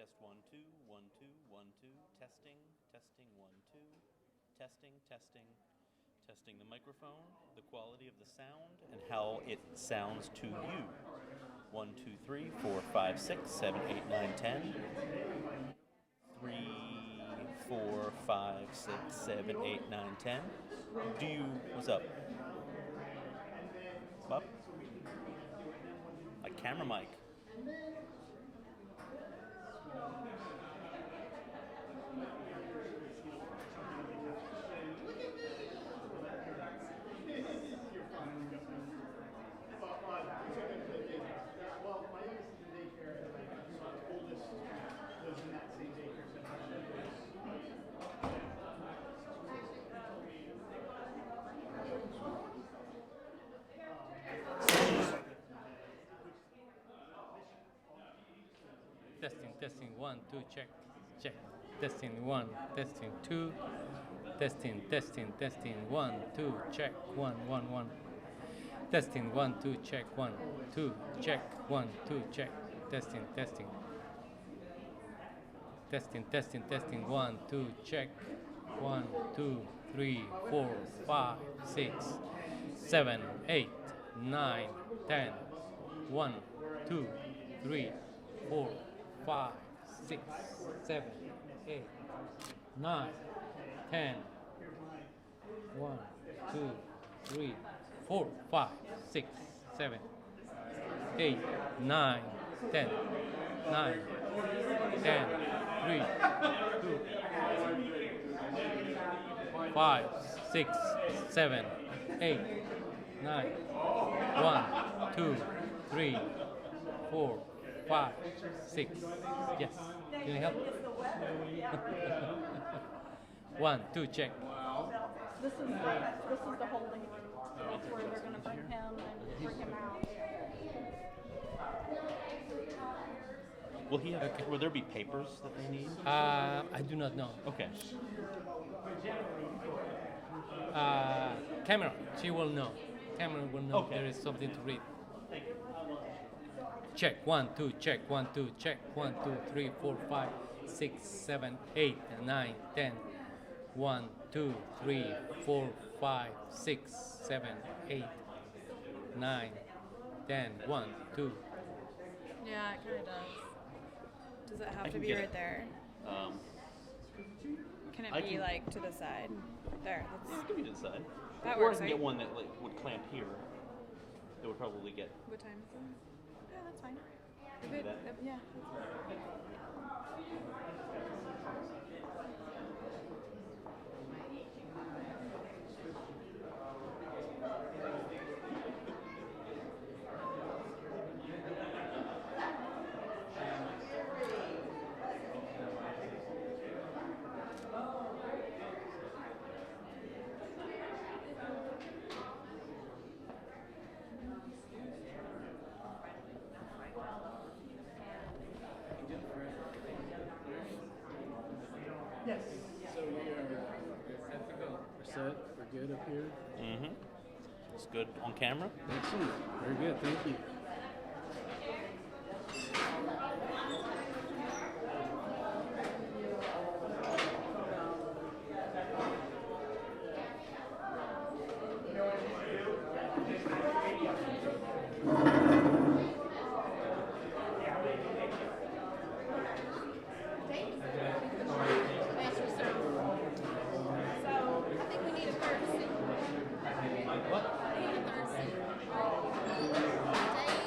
Test one, two, one, two, one, two. Testing, testing, one, two. Testing, testing, testing the microphone, the quality of the sound, and how it sounds to you. 1, 2, 3, 4, 5, 6, 7, 8, 9, 10. 3, 4, 5, 6, 7, 8, 9, 10. Do you, what's up? Up? A camera mic. Testing, 1, 2, check, check. Testing 1, testing 2. Testing, 1, 2, check, 1, 1, 1. Testing 1, 2, check, 1, 2, check, 1, 2, check. Testing, 1, 2, check. 1, 2, 3, 4, 5, 6, 7, 8, 9, 10. 1, 2, 3, 4, 5, 6, 7, 8, 9, 10. 1, 2, 3, 4, 5, 6, 7, 8, 9, 10. 9, 10, 3, 2, 5, 6, 7, 8, 9. 1, 2, 3, 4, 5, 6. Yes. Can you help? 1, 2, check. This is the holding room. That's where they're going to bring him and bring him out. Will he have, will there be papers that they need? I do not know. Okay. Camera, she will know. Camera will know Okay. there is something to read. Check, 1, 2, check, 1, 2, check, 1, 2, 3, 4, 5, 6, 7, 8, 9, 10. 1, 2, 3, 4, 5, 6, 7, 8, 9, 10. 1, 2. Yeah, it kind of does. Does it I have to can be get right it. there? Can it I be can- like to the side? There. Yeah, it can be to the side. That Or works, I can get right? one that like would clamp here. That would probably get. What time is it? Yeah, that's fine. Do If it- that. yeah. Yes. So we are set. We're good up here. Mm-hmm. It's good on camera. Excellent. Very good. Thank you. So I think we need a third seat. What? We need a third seat. Dave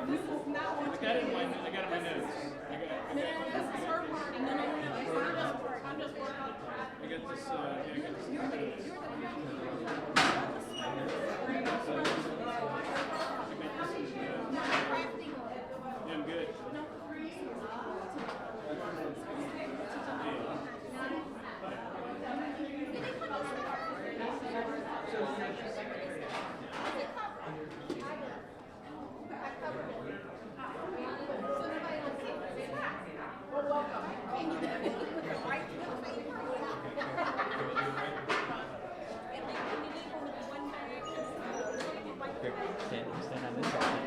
This is not what I got it in my notes. I got this is her party. No. I'm just working on I got this. I got this. Yeah, I'm good. Stand on this side.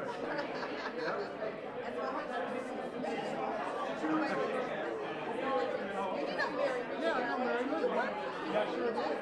Yeah, no, very good. Yeah, sure did.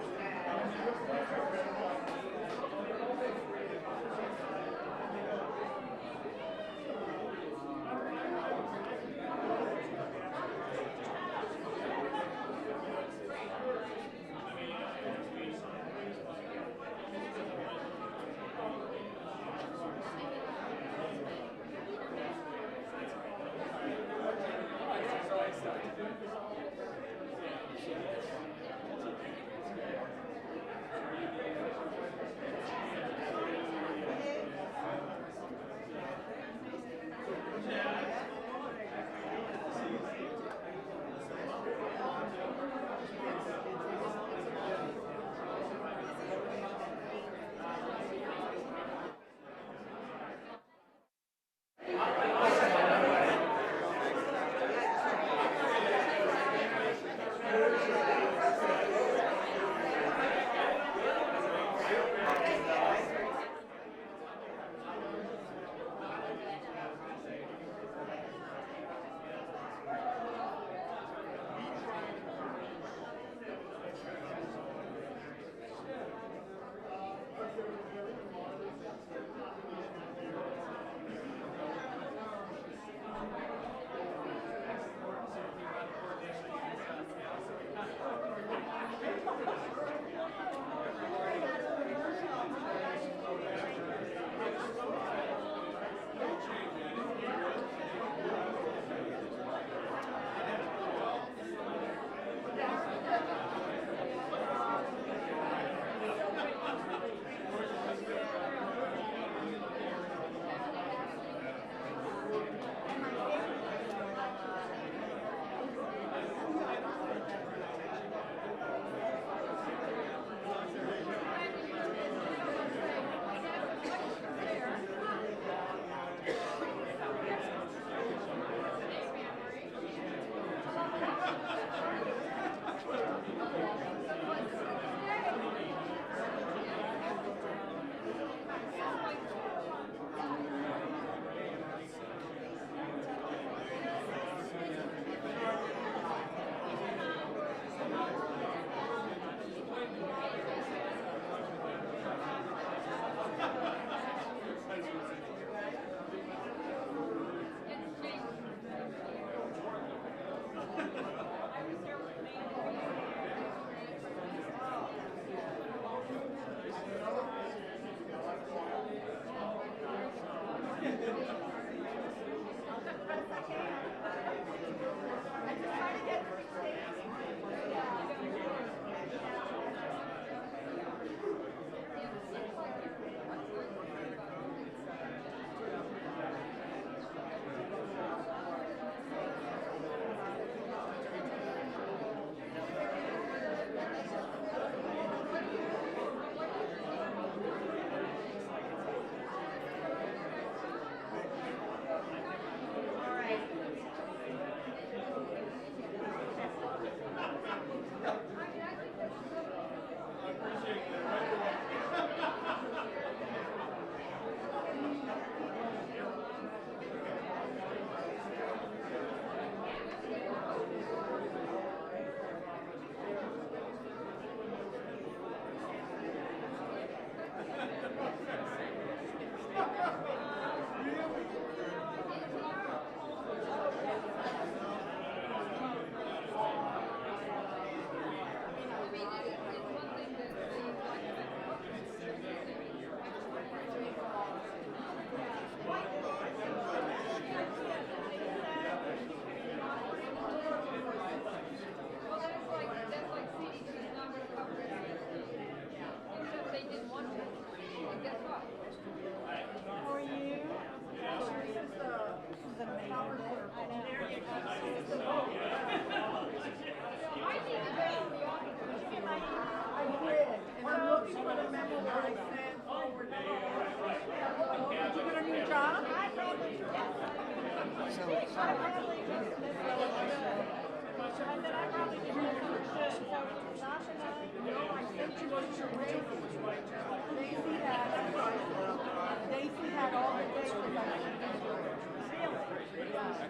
Daisy had all the days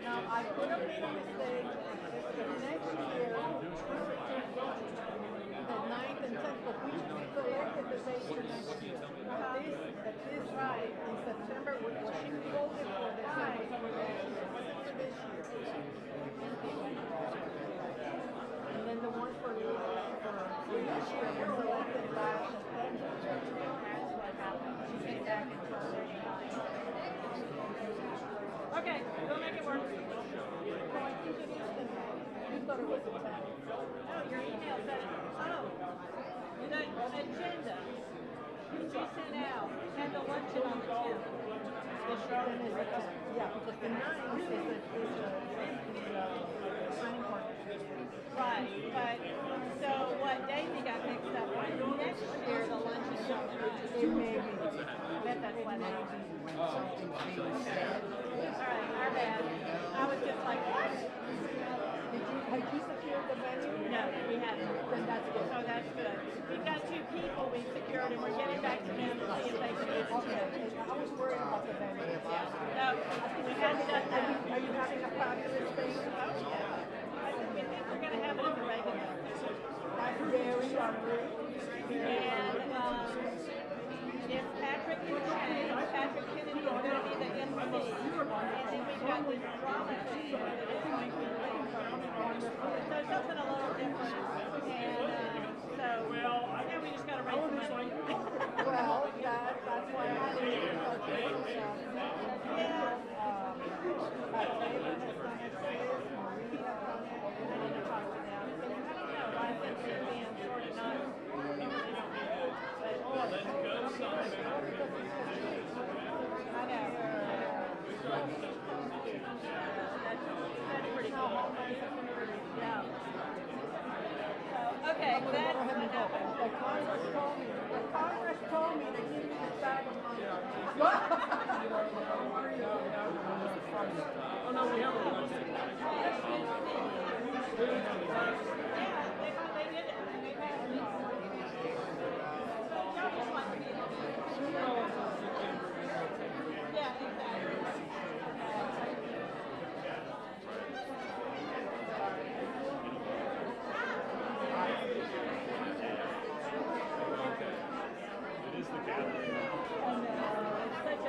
Now, I could have made a mistake. If next year, the 9th and 10th, but we selected the date for next year. This right in September, what she voted for this year was for next year, it wasn't for this year. And then the one for this year was selected last September. She came back and turned it down. Okay, we'll make it work. No, I think it is the 9th. You thought it was the 10th. No, your email said it. Oh, the agenda you sent out had the luncheon on the 10th. Then is it, yeah, because the 9th is the signing part. Right, but so what Daisy got mixed up was next year the luncheon is on the 9th. It may be. I bet that's why that is. Something's being said. All right, our bad. I was just like, what? Had you secured the venue? No, we haven't. Then that's good. So that's good. We've got 2 people we secured, and we're getting back to them to see if they can do it. Okay, I was worried about the venue. No, we haven't done that. Are you having a fabulous space? Oh, yeah. We think we're going to have it in the Reagan Building. That's very honored. And if Patrick can change, Patrick Kennedy is going to be the MC. And then we've got this drama thing that is going to be so something a little different. And so, yeah, we just got to raise the money. Well, that's why I had to get in touch with Yeah. Taylor has done it, Marie has done it. I need to talk to them. I don't know. I've been being sort of not. I know. That's pretty cool. Yeah. So, okay, that's what happened. The Congress told me to give me this bag of money. Oh no, we have a lunch. Yeah, they did it. They passed it. Y'all just want to be in the yeah, exactly. It is the gathering. It's such a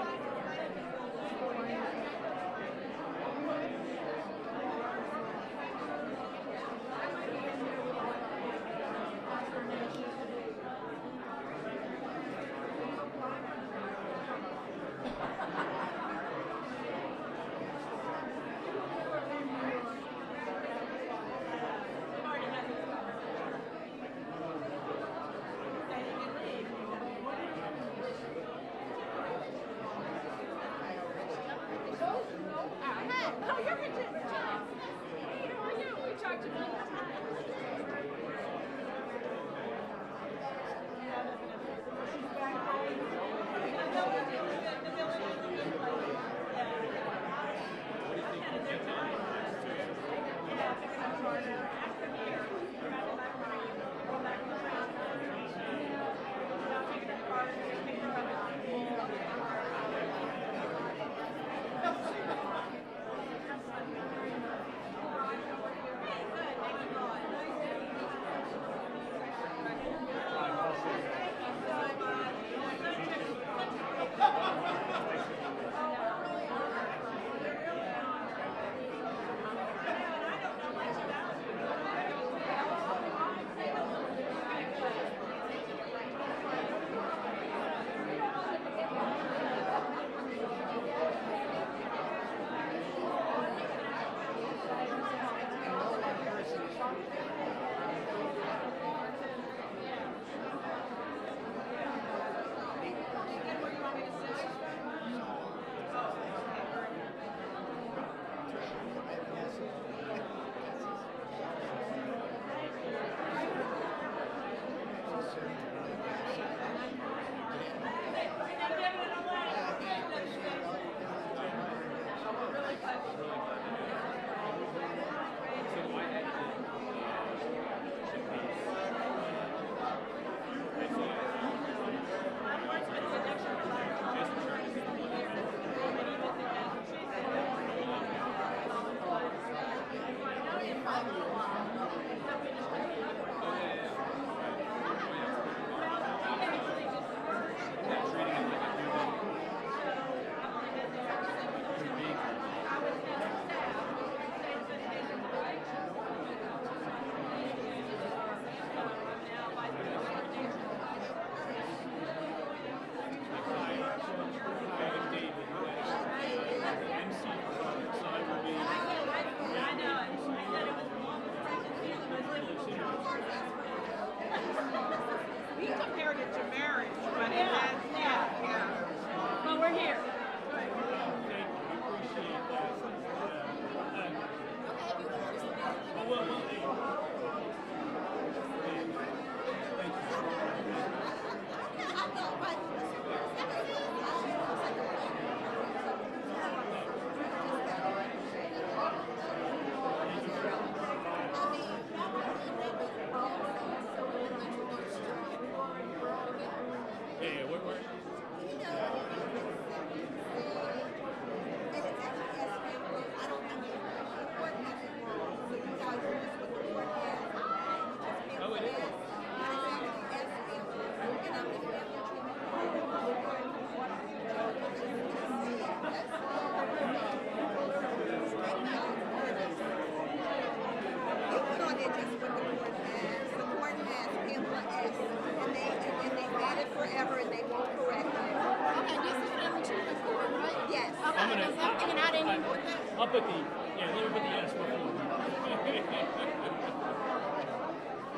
I'll put the, yeah, let me put the S before.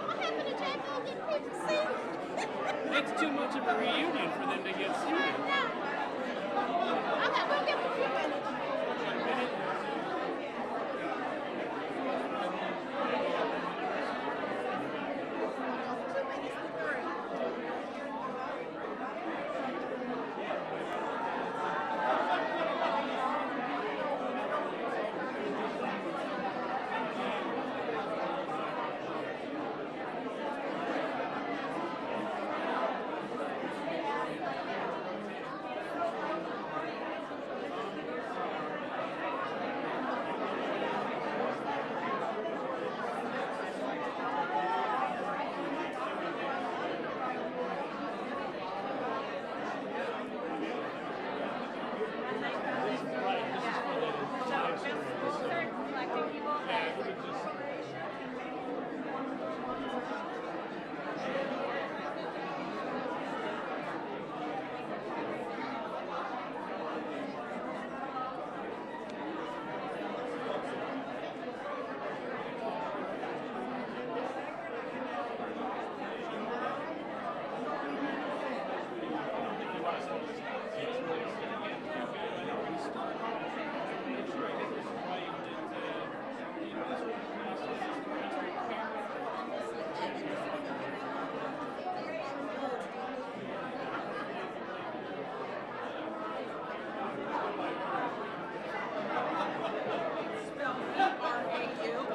What happened to Jacko? Did people see? It's too much of a reunion for them to get seated. Okay, we'll give them a few minutes.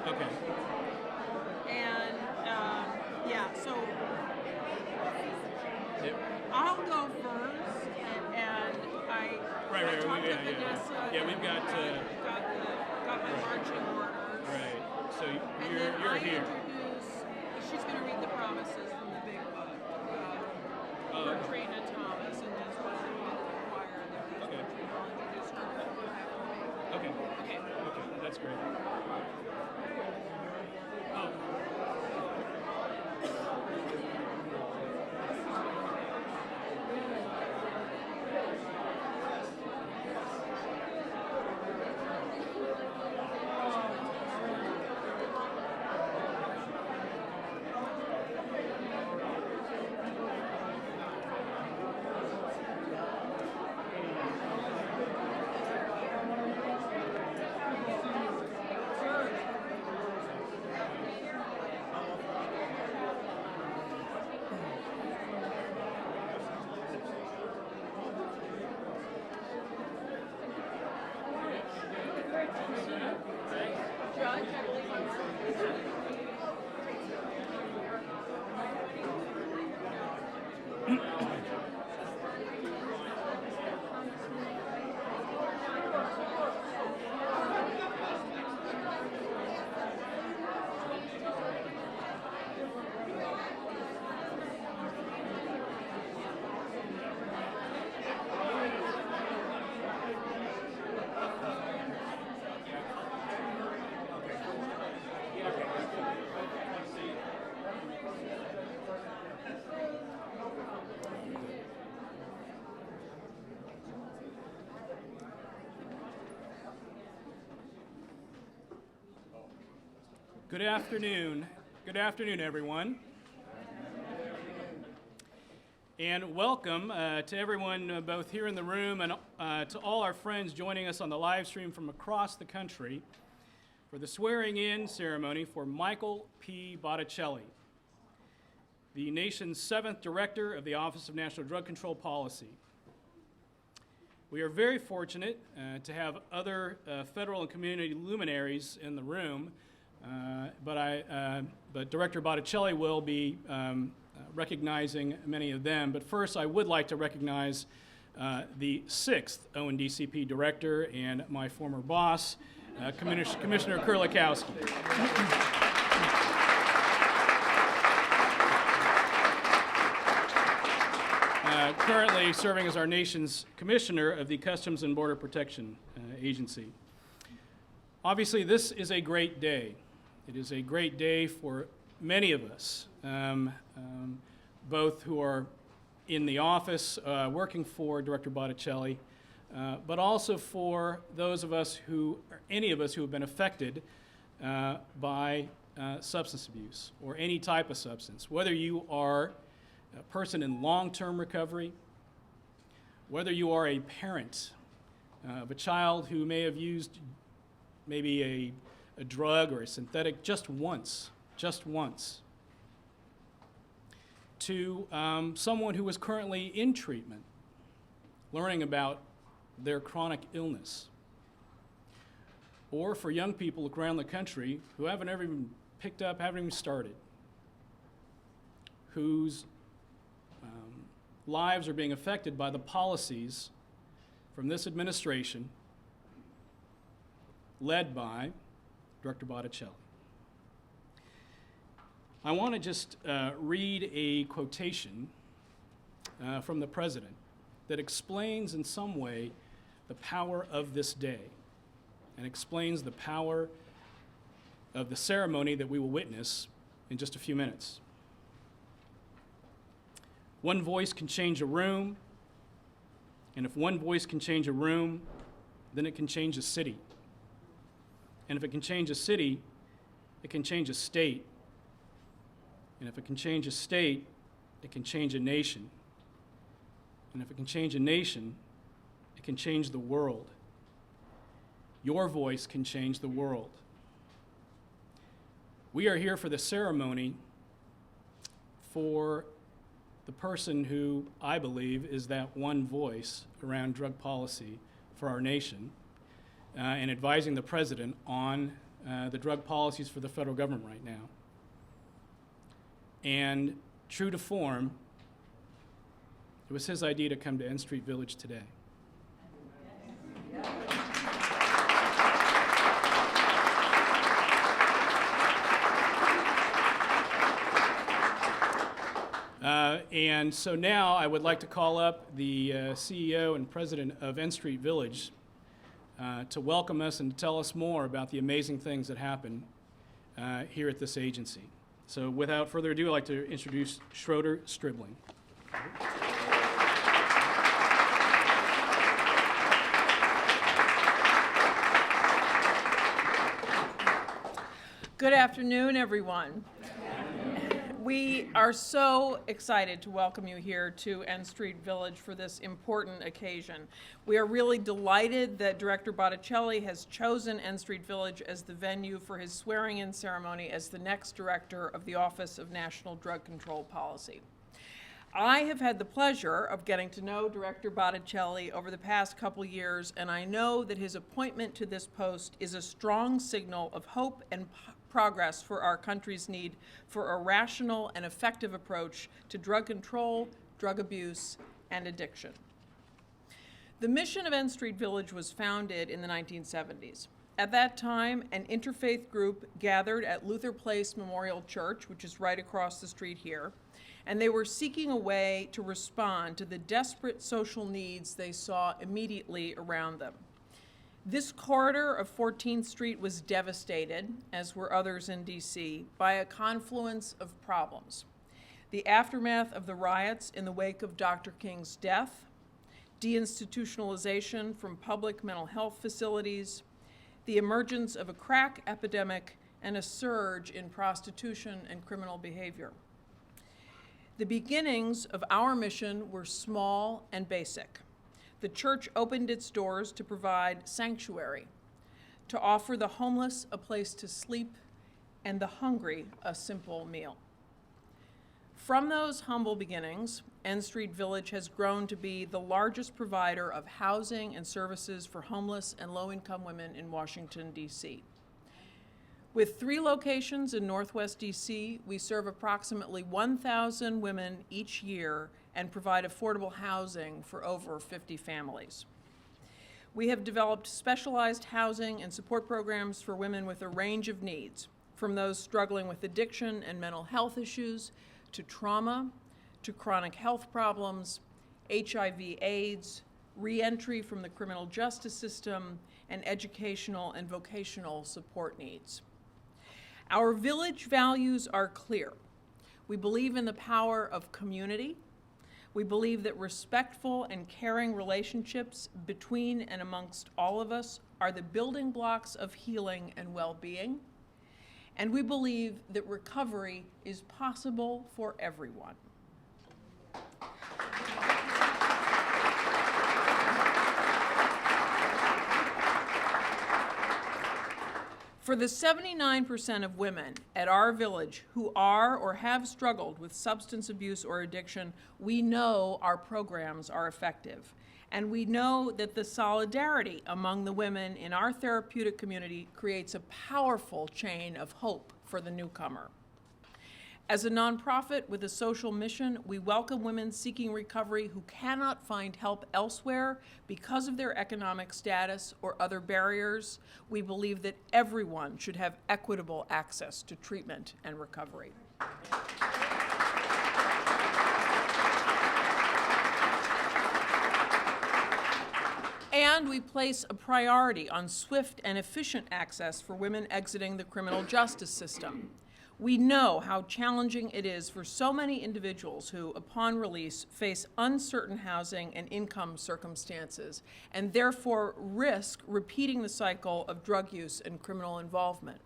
Okay. And yeah, so Yep. I'll go first, and I Right, talked to yeah. Vanessa. Yeah, we've got, got my marching orders. right, so And you're then I here. she's going to read the promises from the big book for Trina Thomas, and that's what I'm going to require there. Okay. I'll introduce her after me. Okay, Okay. that's great. Oh. Judge, I believe I'm Good afternoon. Good afternoon, everyone. And welcome to everyone both here in the room and to all our friends joining us on the live stream from across the country for the swearing-in ceremony for Michael P. Botticelli, the nation's 7th Director of the Office of National Drug Control Policy. We are very fortunate to have other federal and community luminaries in the room, but Director Botticelli will be recognizing many of them. But first, I would like to recognize the 6th ONDCP Director and my former boss, Commissioner Kurlikowski. Currently serving as our nation's Commissioner of the Customs and Border Protection Agency. Obviously, this is a great day. It is a great day for many of us, both who are in the office working for Director Botticelli, but also for those of us who, or any of us who have been affected by substance abuse or any type of substance, whether you are a person in long-term recovery, whether you are a parent of a child who may have used maybe a drug or a synthetic just once, to someone who is currently in treatment, learning about their chronic illness, or for young people around the country who haven't ever even picked up, haven't even started, whose lives are being affected by the policies from this administration led by Director Botticelli. I want to just read a quotation from the President that explains in some way the power of this day and explains the power of the ceremony that we will witness in just a few minutes. One voice can change a room, and if one voice can change a room, then it can change a city. And if it can change a city, it can change a state. And if it can change a state, it can change a nation. And if it can change a nation, it can change the world. Your voice can change the world. We are here for the ceremony for the person who I believe is that one voice around drug policy for our nation and advising the President on the drug policies for the federal government right now. And true to form, it was his idea to come to N Street Village today. And so now I would like to call up the CEO and President of N Street Village to welcome us and to tell us more about the amazing things that happen here at this agency. So without further ado, I'd like to introduce Schroeder Stribling. Good afternoon, everyone. We are so excited to welcome you here to N Street Village for this important occasion. We are really delighted that Director Botticelli has chosen N Street Village as the venue for his swearing-in ceremony as the next director of the Office of National Drug Control Policy. I have had the pleasure of getting to know Director Botticelli over the past couple years, and I know that his appointment to this post is a strong signal of hope and progress for our country's need for a rational and effective approach to drug control, drug abuse, and addiction. The mission of N Street Village was founded in the 1970s. At that time, an interfaith group gathered at Luther Place Memorial Church, which is right across the street here, and they were seeking a way to respond to the desperate social needs they saw immediately around them. This corridor of 14th Street was devastated, as were others in D.C., by a confluence of problems. The aftermath of the riots in the wake of Dr. King's death, deinstitutionalization from public mental health facilities, the emergence of a crack epidemic, and a surge in prostitution and criminal behavior. The beginnings of our mission were small and basic. The church opened its doors to provide sanctuary, to offer the homeless a place to sleep, and the hungry a simple meal. From those humble beginnings, N Street Village has grown to be the largest provider of housing and services for homeless and low-income women in Washington, D.C. With 3 locations in Northwest D.C., we serve approximately 1,000 women each year and provide affordable housing for over 50 families. We have developed specialized housing and support programs for women with a range of needs, from those struggling with addiction and mental health issues, to trauma, to chronic health problems, HIV/AIDS, re-entry from the criminal justice system, and educational and vocational support needs. Our village values are clear. We believe in the power of community. We believe that respectful and caring relationships between and amongst all of us are the building blocks of healing and well-being. And we believe that recovery is possible for everyone. For the 79% of women at our village who are or have struggled with substance abuse or addiction, we know our programs are effective. And we know that the solidarity among the women in our therapeutic community creates a powerful chain of hope for the newcomer. As a nonprofit with a social mission, we welcome women seeking recovery who cannot find help elsewhere because of their economic status or other barriers. We believe that everyone should have equitable access to treatment and recovery. And we place a priority on swift and efficient access for women exiting the criminal justice system. We know how challenging it is for so many individuals who, upon release, face uncertain housing and income circumstances, and therefore risk repeating the cycle of drug use and criminal involvement.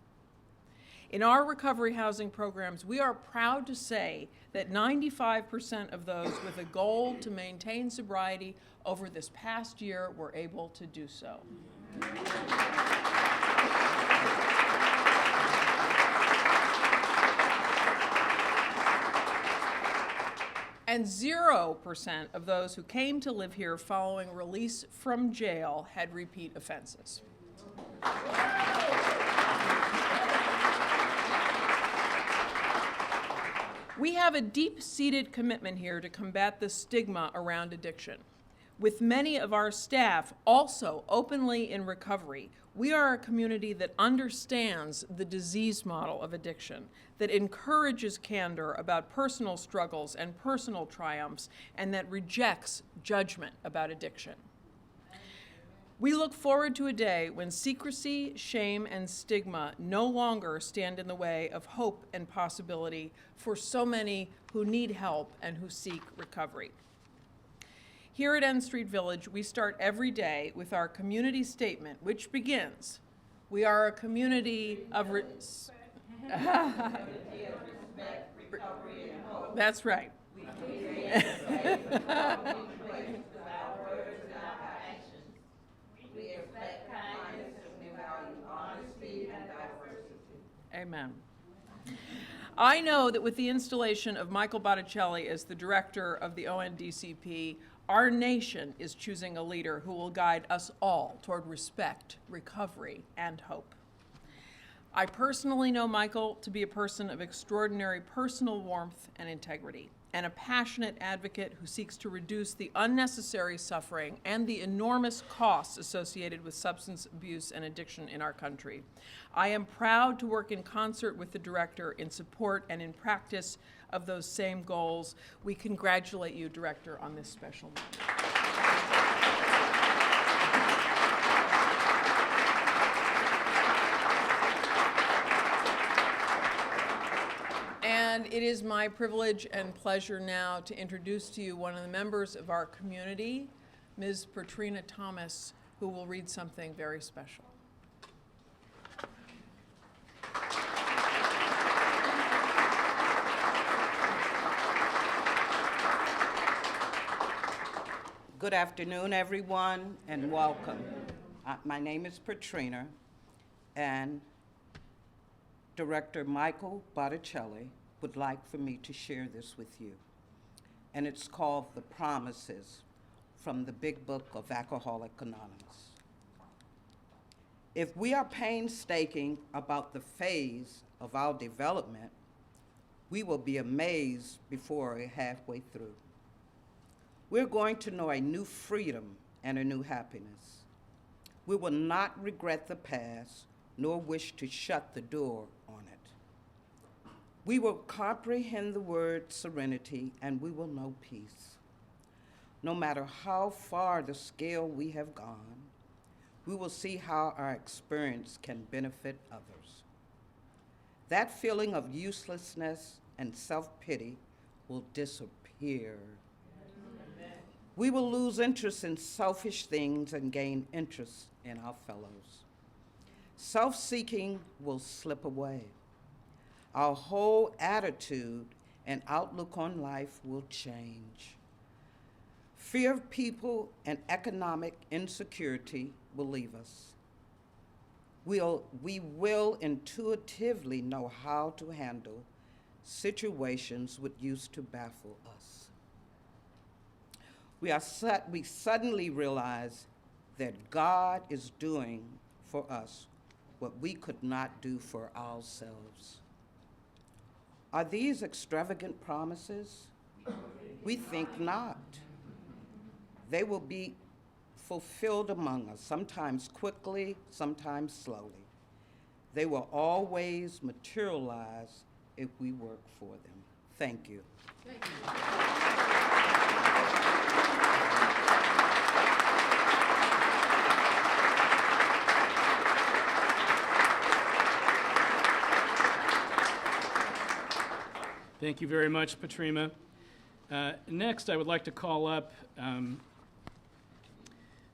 In our recovery housing programs, we are proud to say that 95% of those with a goal to maintain sobriety over this past year were able to do so. And 0% of those who came to live here following release from jail had repeat offenses. We have a deep-seated commitment here to combat the stigma around addiction. With many of our staff also openly in recovery, we are a community that understands the disease model of addiction, that encourages candor about personal struggles and personal triumphs, and that rejects judgment about addiction. We look forward to a day when secrecy, shame, and stigma no longer stand in the way of hope and possibility for so many who need help and who seek recovery. Here at N Street Village, we start every day with our community statement, which begins, "We are a community of..." That's right. Amen. I know that with the installation of Michael Botticelli as the director of the ONDCP, our nation is choosing a leader who will guide us all toward respect, recovery, and hope. I personally know Michael to be a person of extraordinary personal warmth and integrity, and a passionate advocate who seeks to reduce the unnecessary suffering and the enormous costs associated with substance abuse and addiction in our country. I am proud to work in concert with the director in support and in practice of those same goals. We congratulate you, Director, on this special moment. And it is my privilege and pleasure now to introduce to you one of the members of our community, Ms. Petrina Thomas, who will read something very special. Good afternoon, everyone, and welcome. My name is Petrina, and Director Michael Botticelli would like for me to share this with you. And it's called The Promises from the Big Book of Alcoholics Anonymous. If we are painstaking about the phase of our development, we will be amazed before we're halfway through. We're going to know a new freedom and a new happiness. We will not regret the past, nor wish to shut the door on it. We will comprehend the word serenity, and we will know peace. No matter how far the scale we have gone, we will see how our experience can benefit others. That feeling of uselessness and self-pity will disappear. We will lose interest in selfish things and gain interest in our fellows. Self-seeking will slip away. Our whole attitude and outlook on life will change. Fear of people and economic insecurity will leave us. We will intuitively know how to handle situations which used to baffle us. We suddenly realize that God is doing for us what we could not do for ourselves. Are these extravagant promises? We think not. They will be fulfilled among us, sometimes quickly, sometimes slowly. They will always materialize if we work for them. Thank you. Thank you. Thank you very much, Patrima. Next, I would like to call up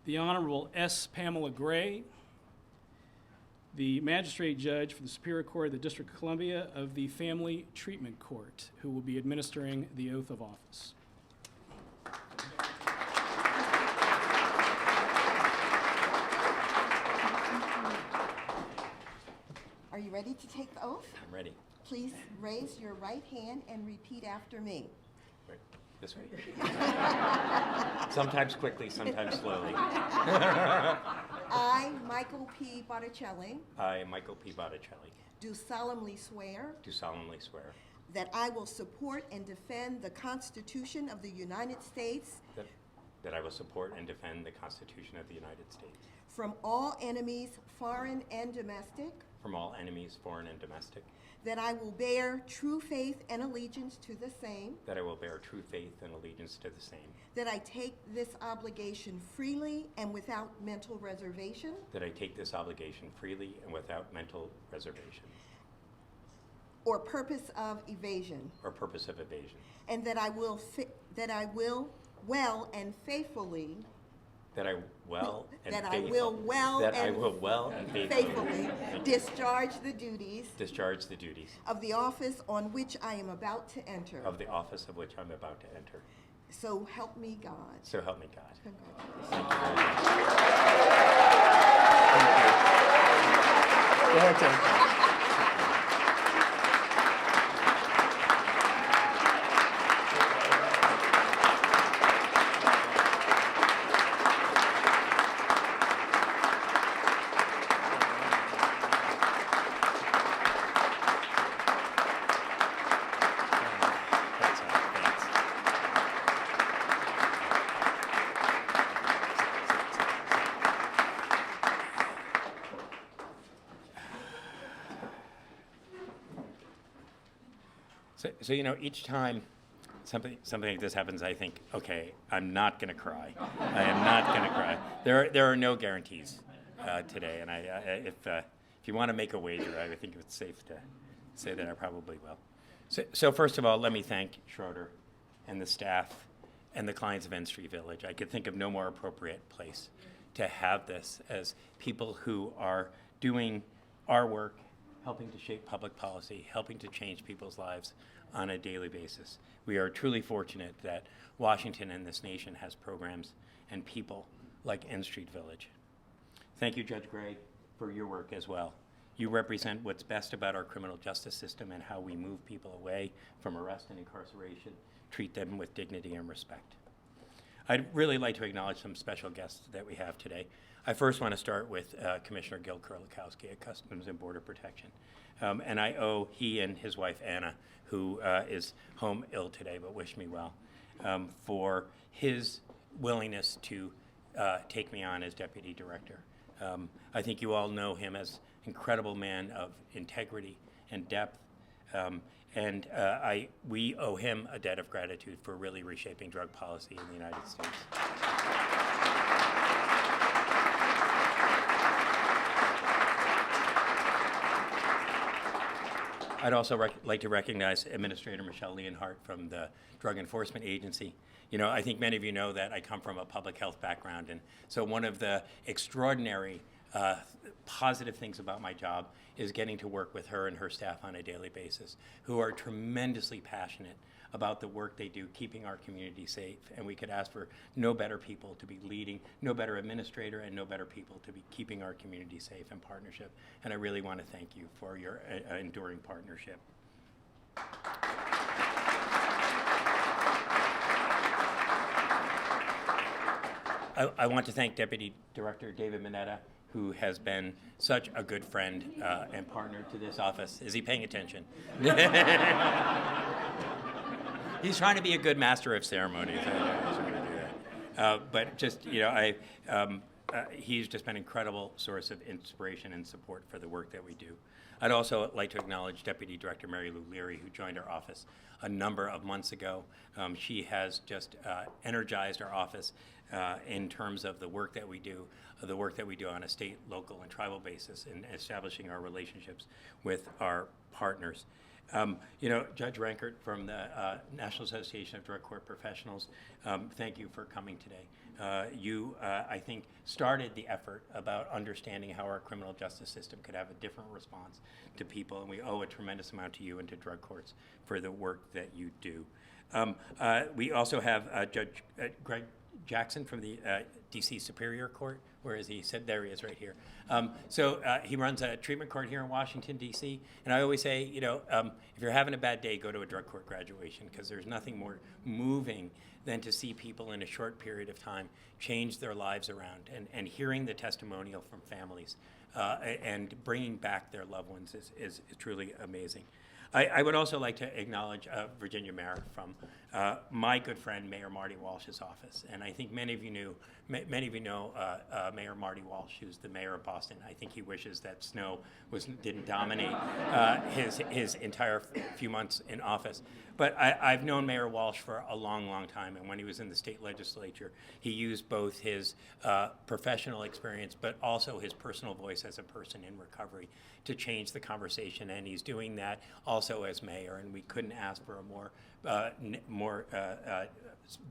the Honorable S. Pamela Gray, the Magistrate Judge for the Superior Court of the District of Columbia of the Family Treatment Court, who will be administering the oath of office. Are you ready to take the oath? I'm ready. Please raise your right hand and repeat after me. Right. This way. Sometimes quickly, sometimes slowly. I, Michael P. Botticelli, I, Michael P. Botticelli, do solemnly swear do solemnly swear that I will support and defend the Constitution of the United States that I will support and defend the Constitution of the United States from all enemies, foreign and domestic, from all enemies, foreign and domestic, that I will bear true faith and allegiance to the same, that I will bear true faith and allegiance to the same, that I take this obligation freely and without mental reservation, that I take this obligation freely and without mental reservation or purpose of evasion, or purpose of evasion, and that I will well and faithfully that I will and that I faithful- will well that I and will well and faithfully discharge the duties discharge the duties of the office on which I am about to enter. of the office of which I'm about to enter. So help me God. So help me God. Congratulations. Thank you very much. Thank you. That's all. Thanks. So each time something like this happens, I think, okay, I'm not going to cry. I am not going to cry. There are no guarantees today, and if you want to make a wager, I think it's safe to say that I probably will. So first of all, let me thank Schroeder and the staff and the clients of N Street Village. I could think of no more appropriate place to have this as people who are doing our work, helping to shape public policy, helping to change people's lives on a daily basis. We are truly fortunate that Washington and this nation has programs and people like N Street Village. Thank you, Judge Gray, for your work as well. You represent what's best about our criminal justice system and how we move people away from arrest and incarceration, treat them with dignity and respect. I'd really like to acknowledge some special guests that we have today. I first want to start with Commissioner Gil Kurlikowski at Customs and Border Protection. And I owe he and his wife, Anna, who is home ill today but wished me well, for his willingness to take me on as Deputy Director. I think you all know him as an incredible man of integrity and depth. And we owe him a debt of gratitude for really reshaping drug policy in the United States. I'd also like to recognize Administrator Michelle Leonhardt from the Drug Enforcement Agency. You know, I think many of you know that I come from a public health background, and so one of the extraordinary positive things about my job is getting to work with her and her staff on a daily basis, who are tremendously passionate about the work they do, keeping our community safe. And we could ask for no better people to be leading, no better administrator, and no better people to be keeping our community safe in partnership. And I really want to thank you for your enduring partnership. I want to thank Deputy Director David Mineta, who has been such a good friend and partner to this office. Is he paying attention? He's trying to be a good master of ceremonies. I was going to do that. But just, you know, he's just been an incredible source of inspiration and support for the work that we do. I'd also like to acknowledge Deputy Director Mary Lou Leary, who joined our office a number of months ago. She has just energized our office in terms of the work that we do, on a state, local, and tribal basis in establishing our relationships with our partners. You know, Judge Rankert from the National Association of Drug Court Professionals, thank you for coming today. You, I think, started the effort about understanding how our criminal justice system could have a different response to people, and we owe a tremendous amount to you and to drug courts for the work that you do. We also have Judge Greg Jackson from the D.C. Superior Court. Where is he? There he is, right here. So he runs a treatment court here in Washington, D.C. And I always say, you know, if you're having a bad day, go to a drug court graduation, because there's nothing more moving than to see people in a short period of time change their lives around. And hearing the testimonial from families and bringing back their loved ones is truly amazing. I would also like to acknowledge Virginia Mayor from my good friend Mayor Marty Walsh's office, and I think many of you know Mayor Marty Walsh, who's the mayor of Boston. I think he wishes that snow didn't dominate his entire few months in office. But I've known Mayor Walsh for a long, long time, and when he was in the state legislature, he used both his professional experience but also his personal voice as a person in recovery to change the conversation, and he's doing that also as mayor, and we couldn't ask for a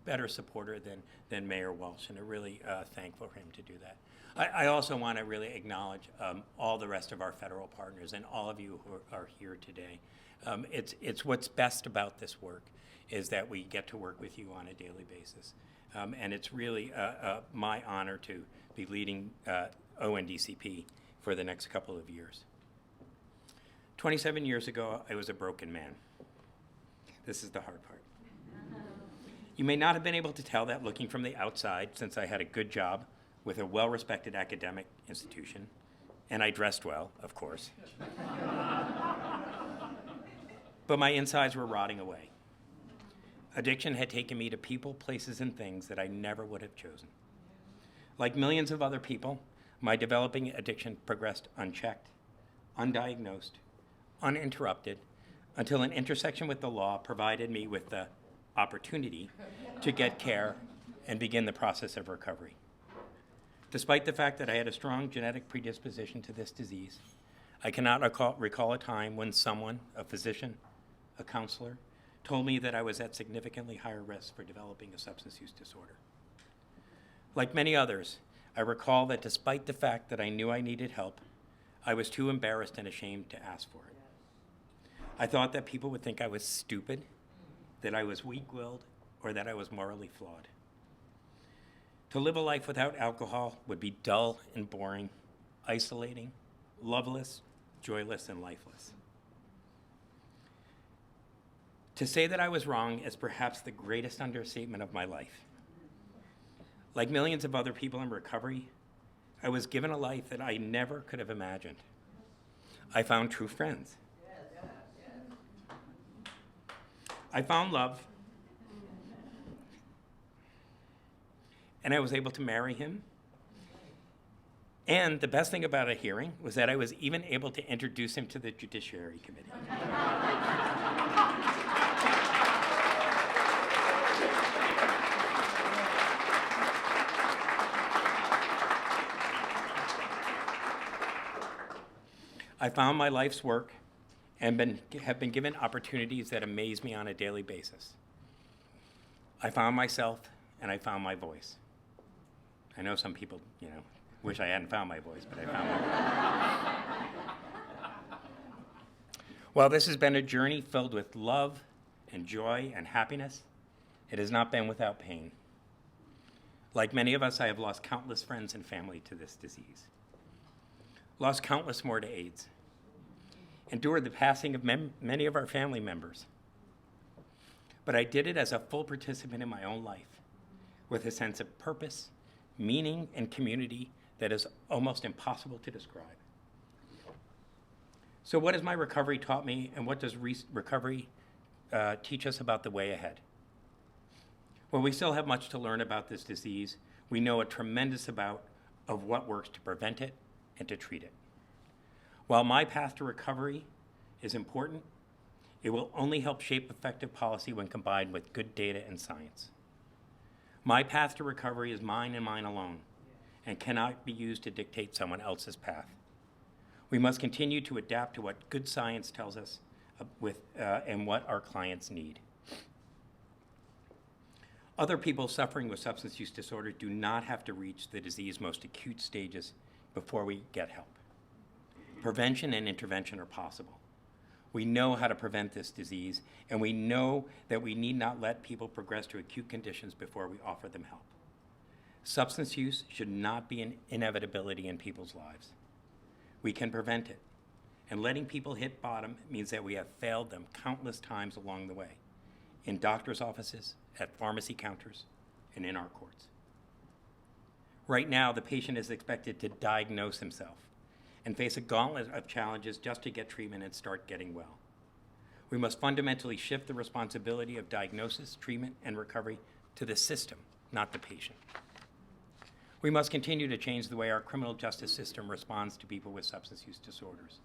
better supporter than Mayor Walsh, and I'm really thankful for him to do that. I also want to really acknowledge all the rest of our federal partners and all of you who are here today. It's what's best about this work is that we get to work with you on a daily basis. And it's really my honor to be leading ONDCP for the next couple of years. 27 years ago, I was a broken man. This is the hard part. You may not have been able to tell that looking from the outside, since I had a good job with a well-respected academic institution, and I dressed well, of course. But my insides were rotting away. Addiction had taken me to people, places, and things that I never would have chosen. Like millions of other people, my developing addiction progressed unchecked, undiagnosed, uninterrupted, until an intersection with the law provided me with the opportunity to get care and begin the process of recovery. Despite the fact that I had a strong genetic predisposition to this disease, I cannot recall a time when someone, a physician, a counselor, told me that I was at significantly higher risk for developing a substance use disorder. Like many others, I recall that despite the fact that I knew I needed help, I was too embarrassed and ashamed to ask for it. I thought that people would think I was stupid, that I was weak-willed, or that I was morally flawed. To live a life without alcohol would be dull and boring, isolating, loveless, joyless, and lifeless. To say that I was wrong is perhaps the greatest understatement of my life. Like millions of other people in recovery, I was given a life that I never could have imagined. I found true friends. I found love, and I was able to marry him. And the best thing about a hearing was that I was even able to introduce him to the Judiciary Committee. I found my life's work and have been given opportunities that amaze me on a daily basis. I found myself and I found my voice. I know some people, wish I hadn't found my voice, but I found my voice. While this has been a journey filled with love and joy and happiness, it has not been without pain. Like many of us, I have lost countless friends and family to this disease, lost countless more to AIDS, endured the passing of many of our family members. But I did it as a full participant in my own life, with a sense of purpose, meaning, and community that is almost impossible to describe. So what has my recovery taught me, and what does recovery teach us about the way ahead? Well, we still have much to learn about this disease. We know a tremendous amount of what works to prevent it and to treat it. While my path to recovery is important, it will only help shape effective policy when combined with good data and science. My path to recovery is mine and mine alone, and cannot be used to dictate someone else's path. We must continue to adapt to what good science tells us and what our clients need. Other people suffering with substance use disorder do not have to reach the disease's most acute stages before we get help. Prevention and intervention are possible. We know how to prevent this disease, and we know that we need not let people progress to acute conditions before we offer them help. Substance use should not be an inevitability in people's lives. We can prevent it, and letting people hit bottom means that we have failed them countless times along the way, in doctors' offices, at pharmacy counters, and in our courts. Right now, the patient is expected to diagnose himself and face a gauntlet of challenges just to get treatment and start getting well. We must fundamentally shift the responsibility of diagnosis, treatment, and recovery to the system, not the patient. We must continue to change the way our criminal justice system responds to people with substance use disorders.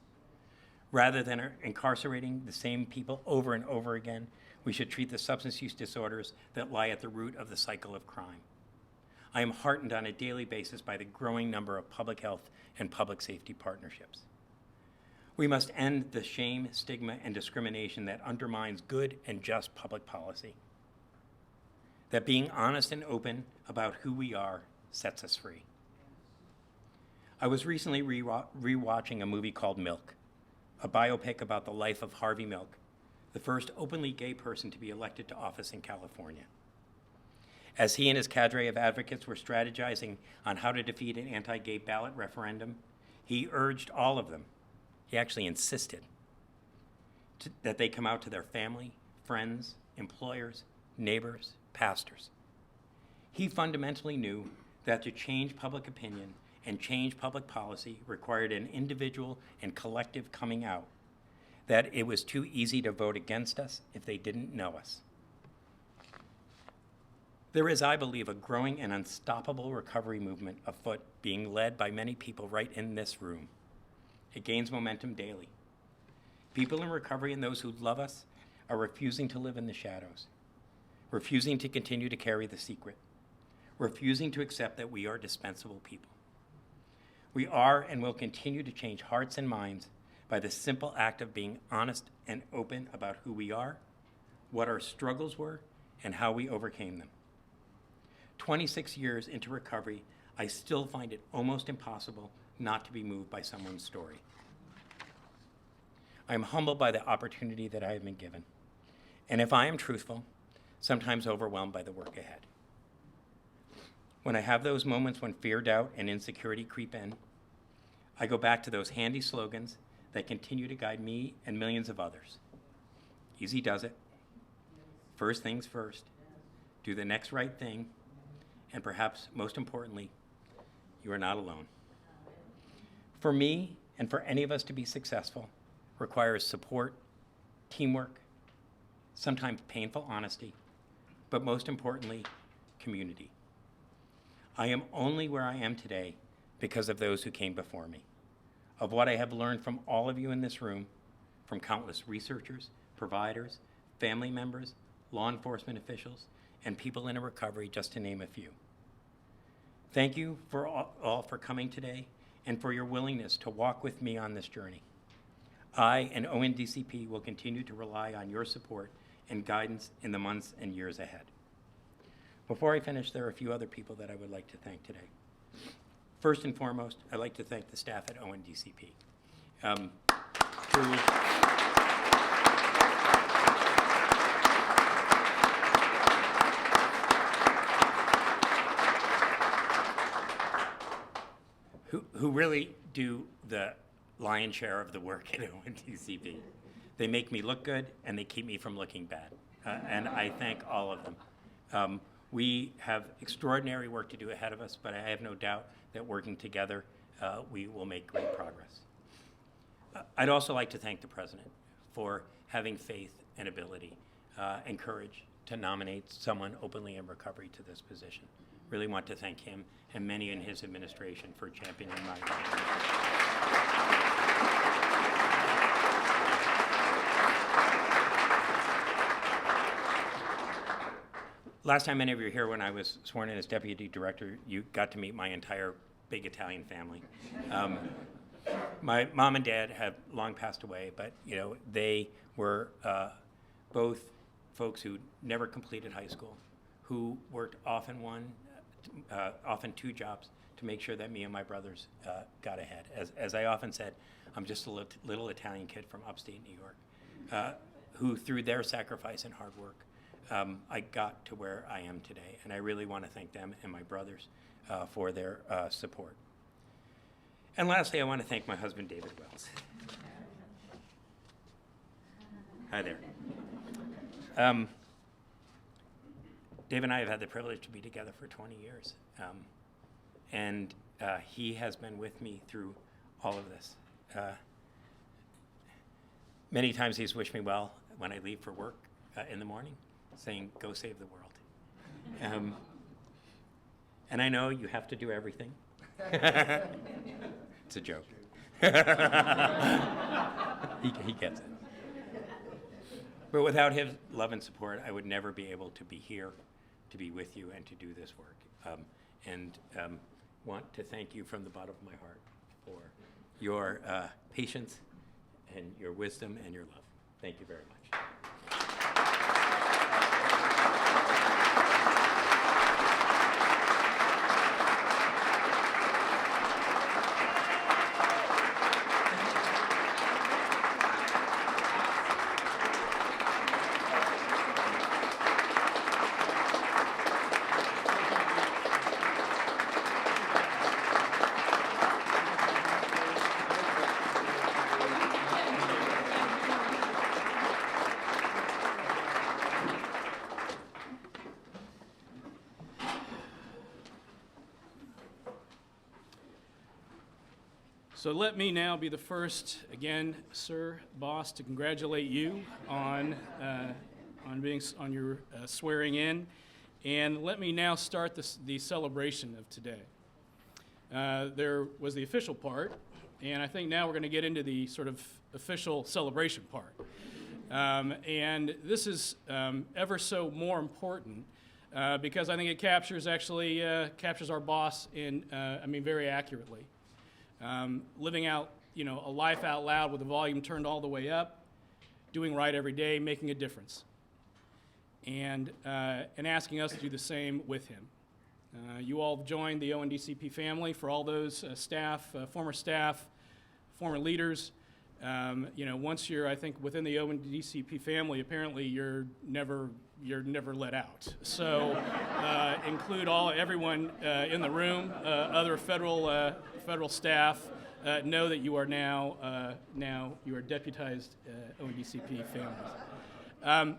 Rather than incarcerating the same people over and over again, we should treat the substance use disorders that lie at the root of the cycle of crime. I am heartened on a daily basis by the growing number of public health and public safety partnerships. We must end the shame, stigma, and discrimination that undermines good and just public policy. That being honest and open about who we are sets us free. I was recently rewatching a movie called Milk, a biopic about the life of Harvey Milk, the first openly gay person to be elected to office in California. As he and his cadre of advocates were strategizing on how to defeat an anti-gay ballot referendum, he urged all of them, he actually insisted, that they come out to their family, friends, employers, neighbors, pastors. He fundamentally knew that to change public opinion and change public policy required an individual and collective coming out, that it was too easy to vote against us if they didn't know us. There is, I believe, a growing and unstoppable recovery movement afoot being led by many people right in this room. It gains momentum daily. People in recovery and those who love us are refusing to live in the shadows, refusing to continue to carry the secret, refusing to accept that we are dispensable people. We are and will continue to change hearts and minds by the simple act of being honest and open about who we are, what our struggles were, and how we overcame them. 26 years into recovery, I still find it almost impossible not to be moved by someone's story. I am humbled by the opportunity that I have been given, and if I am truthful, sometimes overwhelmed by the work ahead. When I have those moments when fear, doubt, and insecurity creep in, I go back to those handy slogans that continue to guide me and millions of others. Easy does it. First things first. Do the next right thing. And perhaps most importantly, you are not alone. For me, and for any of us to be successful, requires support, teamwork, sometimes painful honesty, but most importantly, community. I am only where I am today because of those who came before me, of what I have learned from all of you in this room, from countless researchers, providers, family members, law enforcement officials, and people in recovery, just to name a few. Thank you for all for coming today and for your willingness to walk with me on this journey. I and ONDCP will continue to rely on your support and guidance in the months and years ahead. Before I finish, there are a few other people that I would like to thank today. First and foremost, I'd like to thank the staff at ONDCP. Who really do the lion's share of the work at ONDCP. They make me look good, and they keep me from looking bad. And I thank all of them. We have extraordinary work to do ahead of us, but I have no doubt that working together, we will make great progress. I'd also like to thank the President for having faith and ability and courage to nominate someone openly in recovery to this position. Really want to thank him and many in his administration for championing my nomination. Last time any of you were here when I was sworn in as deputy director, you got to meet my entire big Italian family. My mom and dad have long passed away, but they were both folks who never completed high school, who worked often often two jobs to make sure that me and my brothers got ahead. As I often said, I'm just a little Italian kid from upstate New York, who through their sacrifice and hard work, I got to where I am today. And I really want to thank them and my brothers for their support. And lastly, I want to thank my husband, David Wells. Hi there. Dave and I have had the privilege to be together for 20 years. And he has been with me through all of this. Many times he's wished me well when I leave for work in the morning, saying, go save the world. And I know you have to do everything. It's a joke. He gets it. But without his love and support, I would never be able to be here, to be with you, and to do this work. And want to thank you from the bottom of my heart for your patience and your wisdom and your love. Thank you very much. So let me now be the first, again, Sir Boss, to congratulate you on your swearing in, and let me now start the celebration of today. There was the official part, and I think now we're going to get into the sort of official celebration part. And this is ever so more important because I think it captures our boss very accurately. Living out, a life out loud with the volume turned all the way up, doing right every day, making a difference, and asking us to do the same with him. You all joined the ONDCP family. For all those former leaders, once you're, I think, within the ONDCP family, apparently you're never let out. So include everyone in the room, other federal staff. Know that you are now you are deputized ONDCP families.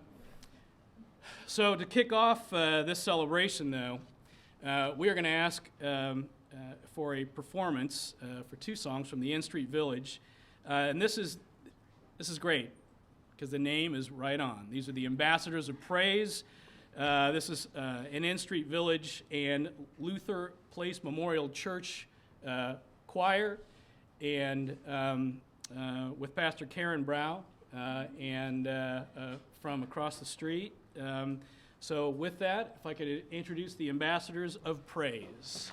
So to kick off this celebration, though, we are going to ask for a performance for two songs from the N Street Village, and this is great because the name is right on. These are the Ambassadors of Praise. This is an N Street Village and Luther Place Memorial Church choir, and with Pastor Karen Brow and from across the street. So with that, if I could introduce the Ambassadors of Praise.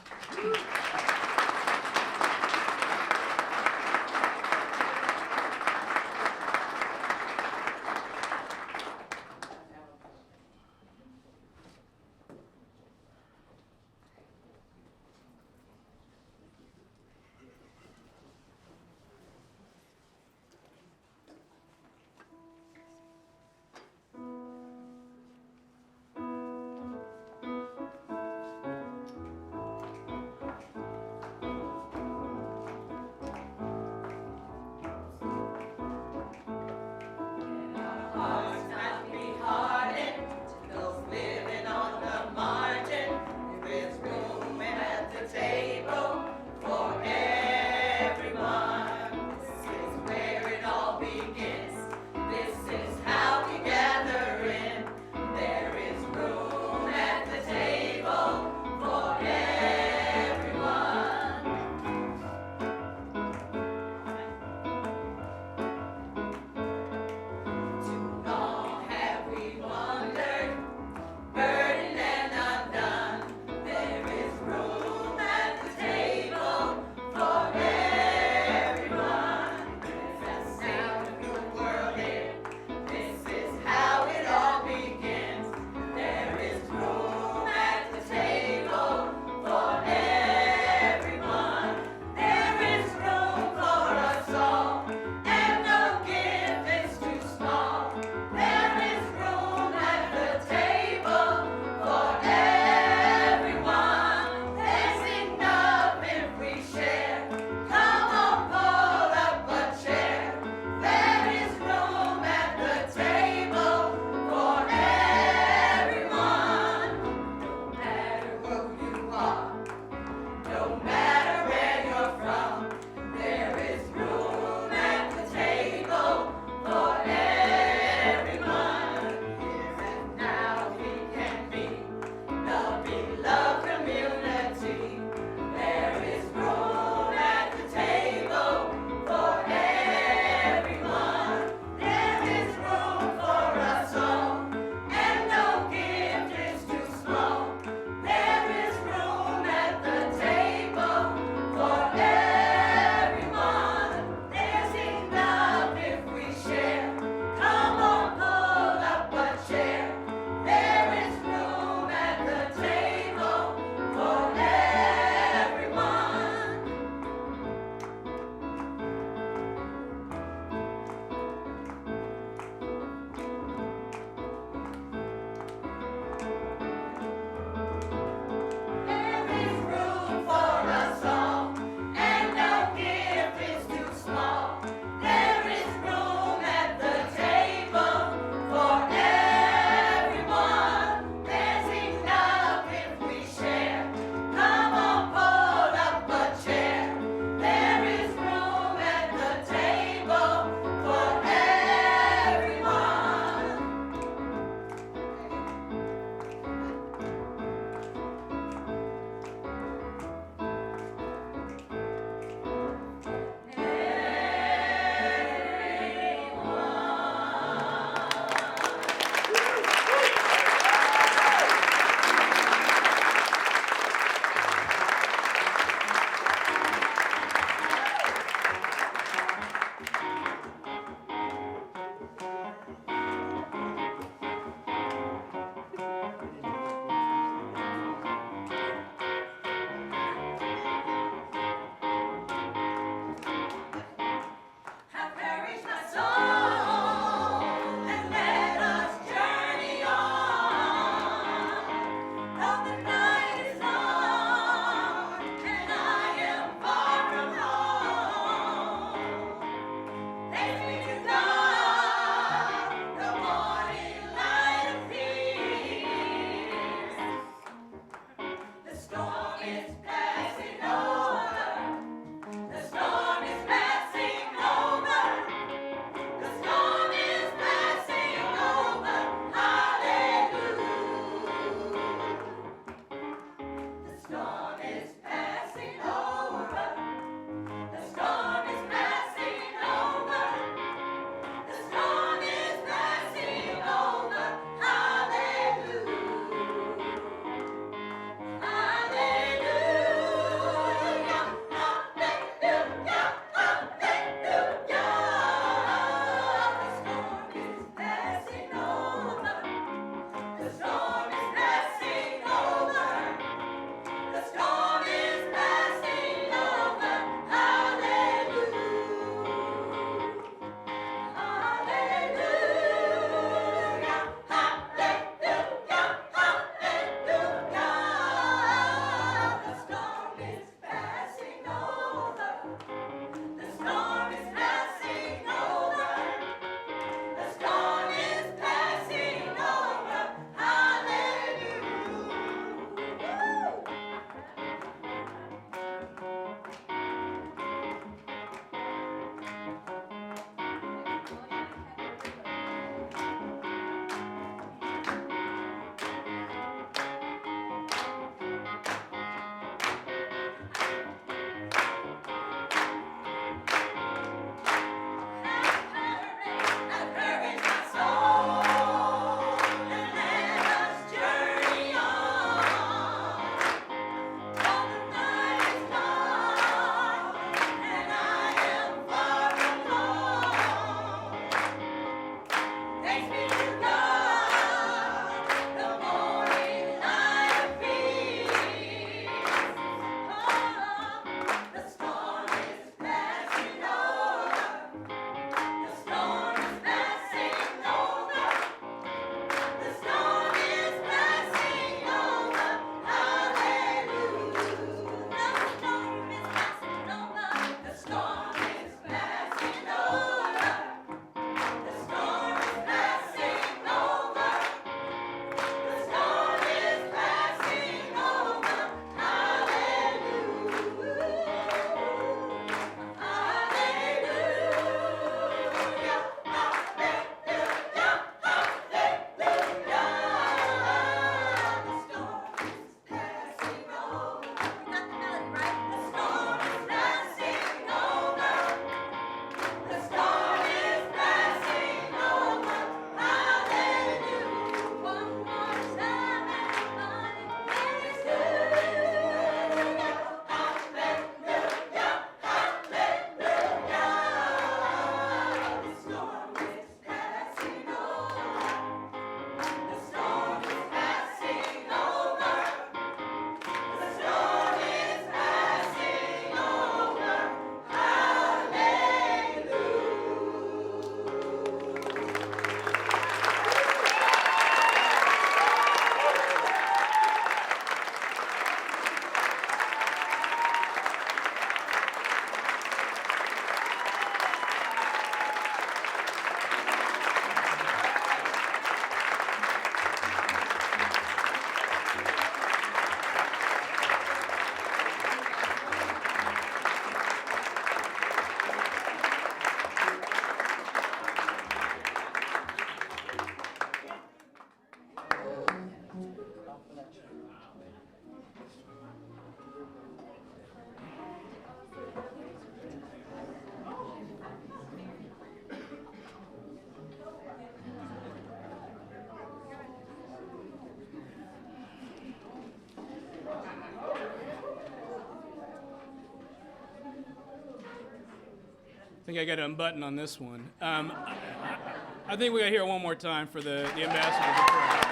I think I got to unbutton on this one. I think we got to hear it one more time for the ambassadors of praise.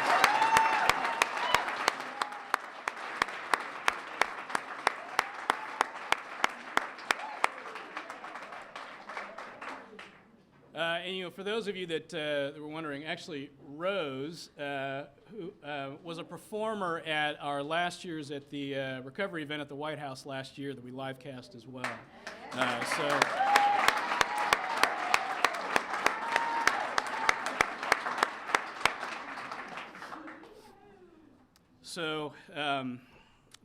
And for those of you that were wondering, actually, Rose, who was a performer at our last year's at the recovery event at the White House last year that we live cast as well.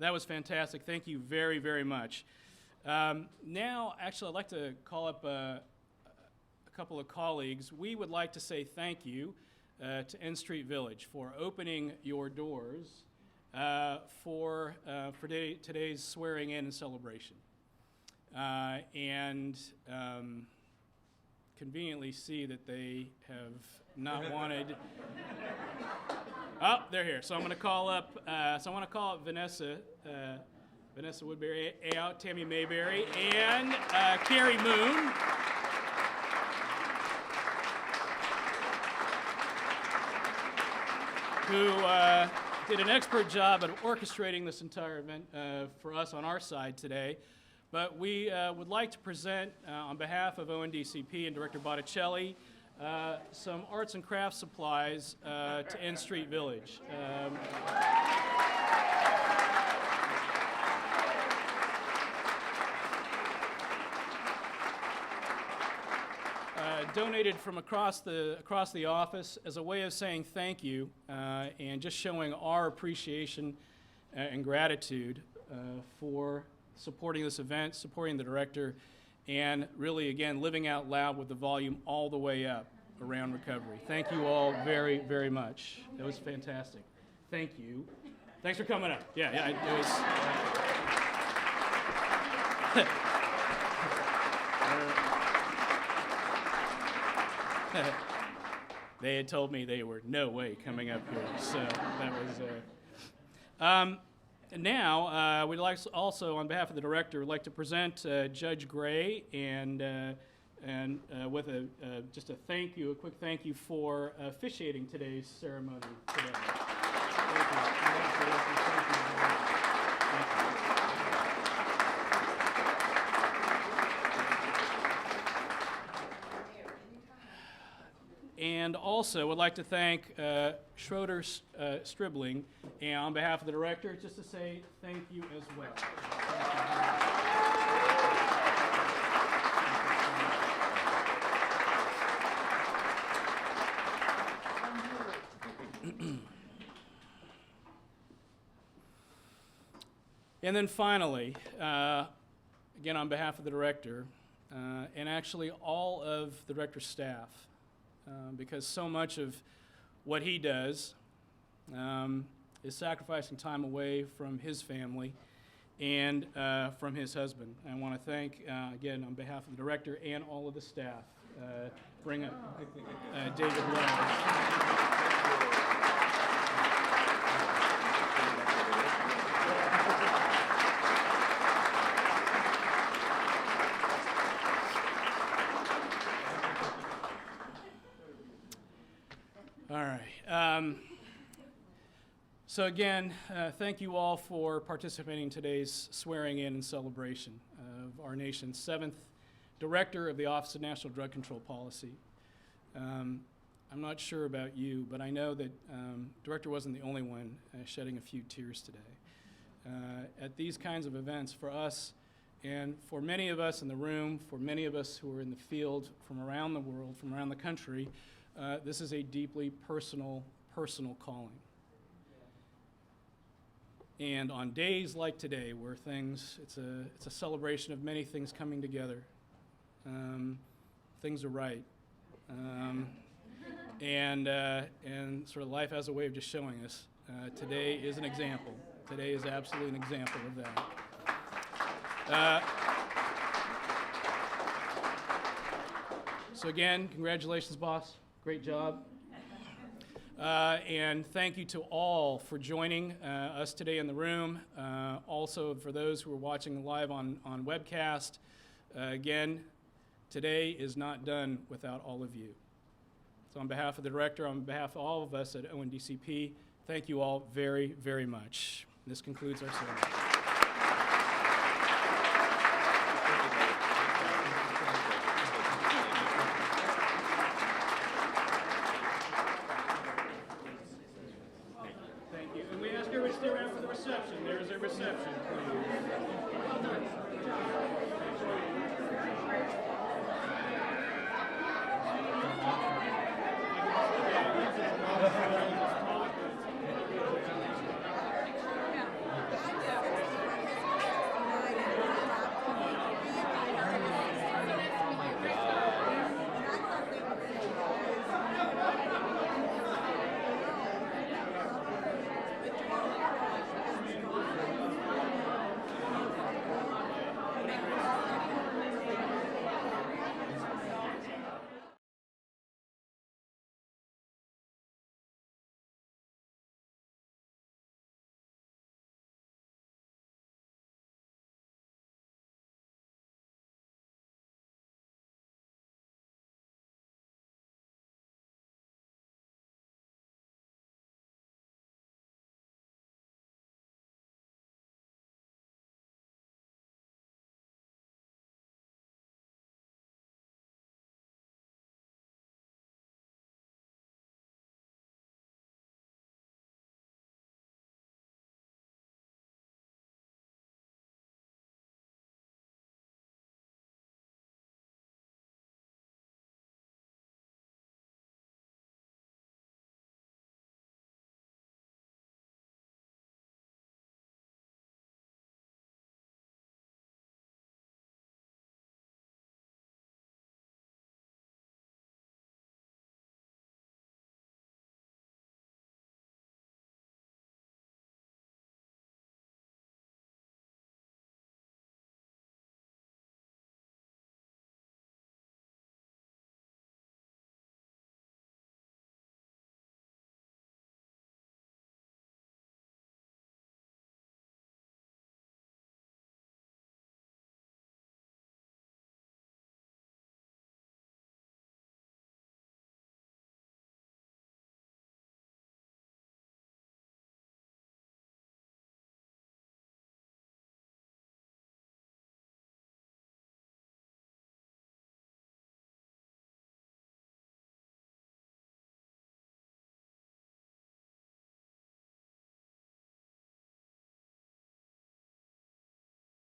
That was fantastic. Thank you very, very much. Now, actually, I'd like to call up a couple of colleagues. We would like to say thank you to N Street Village for opening your doors for today's swearing in and celebration. And conveniently see that they have not wanted. Oh, they're here. So I'm going to call up. Vanessa Woodbury, out, Tammy Mayberry, and Carrie Moon. Who did an expert job at orchestrating this entire event for us on our side today. But we would like to present, on behalf of ONDCP and Director Botticelli, some arts and crafts supplies to N Street Village. Donated from across the office as a way of saying thank you and just showing our appreciation and gratitude for supporting this event, supporting the director, and really, again, living out loud with the volume all the way up around recovery. Thank you all very, very much. That was fantastic. Thank you. Thanks for coming up. Yeah, it was... They had told me they were no way coming up here, so that was... Now, we'd like to also, on behalf of the director, would like to present Judge Gray and with just a thank you, a quick thank you for officiating today's ceremony today. Thank you. And also would like to thank Schroeder Stribling, and on behalf of the director, just to say thank you as well. And then finally, again on behalf of the director, and actually all of the director's staff, because so much of what he does is sacrificing time away from his family and from his husband. I want to thank, again, on behalf of the director and all of the staff, bring up David Wells. All right. So again, thank you all for participating in today's swearing in and celebration of our nation's 7th Director of the Office of National Drug Control Policy. I'm not sure about you, but I know that Director wasn't the only one shedding a few tears today. At these kinds of events, for us, and for many of us in the room, for many of us who are in the field from around the world, from around the country, this is a deeply personal calling. And on days like today, where it's a celebration of many things coming together, things are right, and sort of life has a way of just showing us. Today is an example. Today is absolutely an example of that. So again, congratulations, boss. Great job. And thank you to all for joining us today in the room. Also, for those who are watching live on webcast, again, today is not done without all of you. So on behalf of the director, on behalf of all of us at ONDCP, thank you all very, very much. This concludes our ceremony. Thank you. And we ask everyone to stay around for the reception. There's a reception, please.